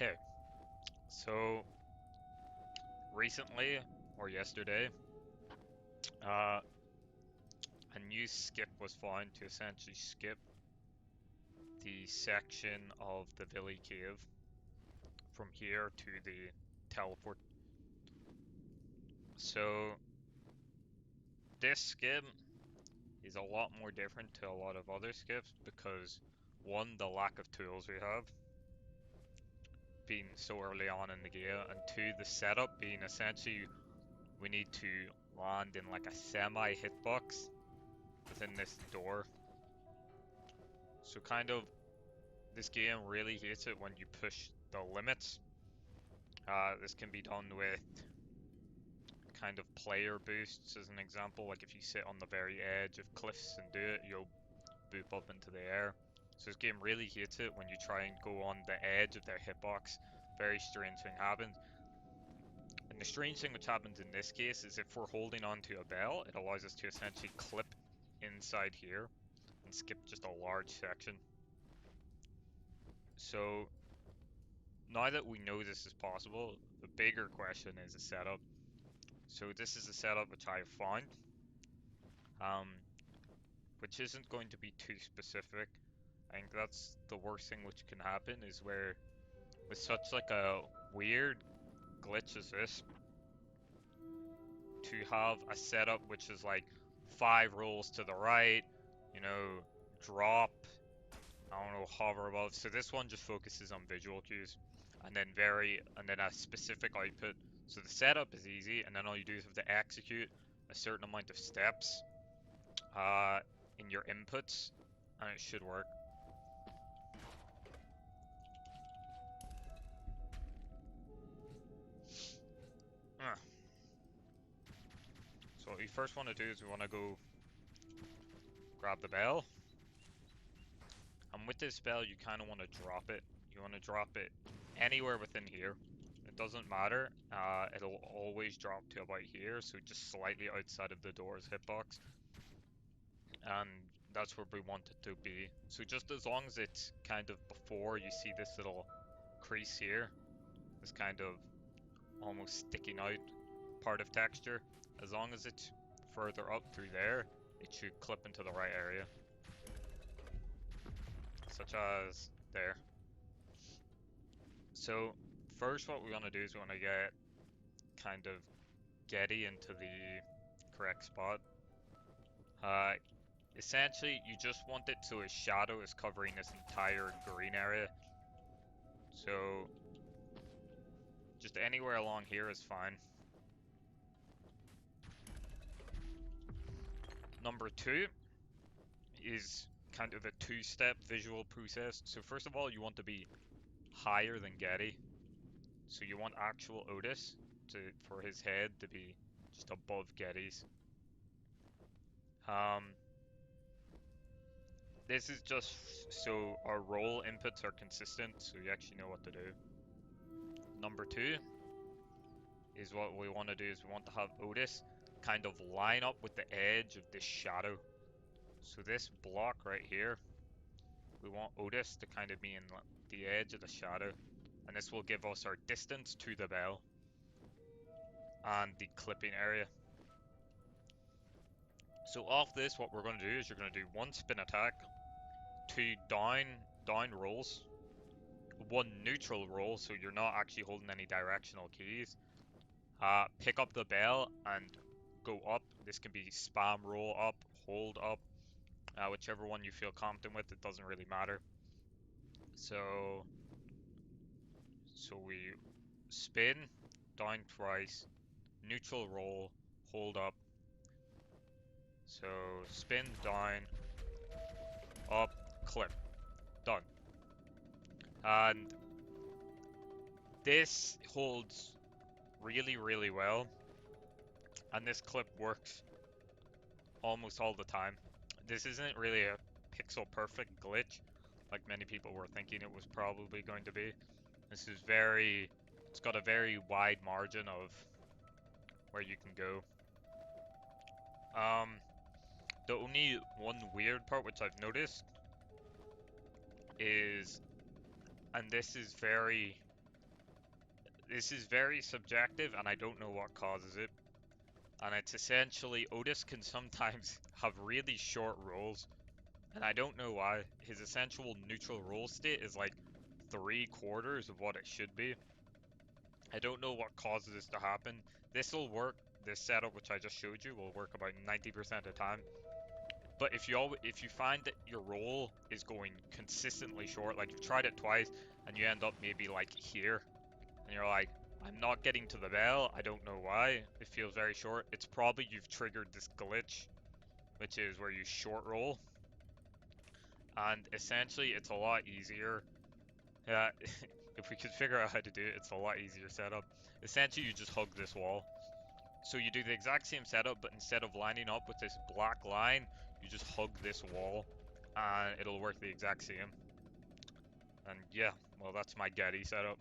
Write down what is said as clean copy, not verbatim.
Okay, so recently or yesterday, uh, a new skip was found to essentially skip the section of the Valley Cave from here to the teleport. So this skip is a lot more different to a lot of other skips because one, the lack of tools we have being so early on in the game, and two, the setup being essentially we need to land in like a semi hitbox within this door. So kind of this game really hates it when you push the limits. This can be done with kind of player boosts as an example, like if you sit on the very edge of cliffs and do it, you'll boop up into the air. So this game really hates it when you try and go on the edge of their hitbox. Very strange thing happens. And the strange thing which happens in this case is if we're holding onto a bell, it allows us to essentially clip inside here and skip just a large section. So now that we know this is possible, the bigger question is the setup. So this is a setup which I found, um, which isn't going to be too specific. I think that's the worst thing which can happen is where with such like a weird glitch as this, to have a setup which is like 5 rolls to the right, you know, drop, I don't know, hover above. So this one just focuses on visual cues and then a specific output. So the setup is easy, and then all you do is have to execute a certain amount of steps in your inputs, and it should work. Uh. So what we first want to do is we want to go grab the bell. And with this bell, you kind of want to drop it. You want to drop it anywhere within here. It doesn't matter. It'll always drop to about here, so just slightly outside of the door's hitbox. And that's where we want it to be. So just as long as it's kind of before you see this little crease here, this kind of almost sticking out part of texture, as long as it's further up through there, it should clip into the right area. Such as there. So first what we want to do is we want to get kind of Geddy into the correct spot. Essentially you just want it so his shadow is covering this entire green area. So just anywhere along here is fine. Number 2 is kind of a 2-step visual process. So first of all, you want to be higher than Geddy. So you want actual Otis for his head to be just above Geddy's. This is just so our roll inputs are consistent, so you actually know what to do. Number 2 is what we want to do is we want to have Otis kind of line up with the edge of this shadow. So this block right here, we want Otis to kind of be in the edge of the shadow, and this will give us our distance to the bell and the clipping area. So off this, what we're going to do is you're going to do 1 spin attack, 2 down rolls, 1 neutral roll, so you're not actually holding any directional keys. Pick up the bell and go up. This can be spam roll up, hold up, whichever one you feel confident with. It doesn't really matter. So we spin, down twice, neutral roll, hold up. So spin, down, up, clip, done. And this holds really, really well. And this clip works almost all the time. This isn't really a pixel perfect glitch like many people were thinking it was probably going to be. This is it's got a very wide margin of where you can go. The only one weird part which I've noticed is, and this is very This is very subjective, and I don't know what causes it. And it's essentially Otis can sometimes have really short rolls, and I don't know why. His essential neutral roll state is like 3/4 of what it should be. I don't know what causes this to happen. This will work. This setup, which I just showed you, will work about 90% of the time. But if you find that your roll is going consistently short, like you've tried it twice and you end up maybe like here, and you're like, I'm not getting to the bell, I don't know why, it feels very short, it's probably you've triggered this glitch, which is where you short roll, and essentially it's a lot easier. Yeah, if we could figure out how to do it, it's a lot easier setup. Essentially, you just hug this wall. So you do the exact same setup, but instead of lining up with this black line, you just hug this wall, and it'll work the exact same. And yeah, well, that's my Geddy setup.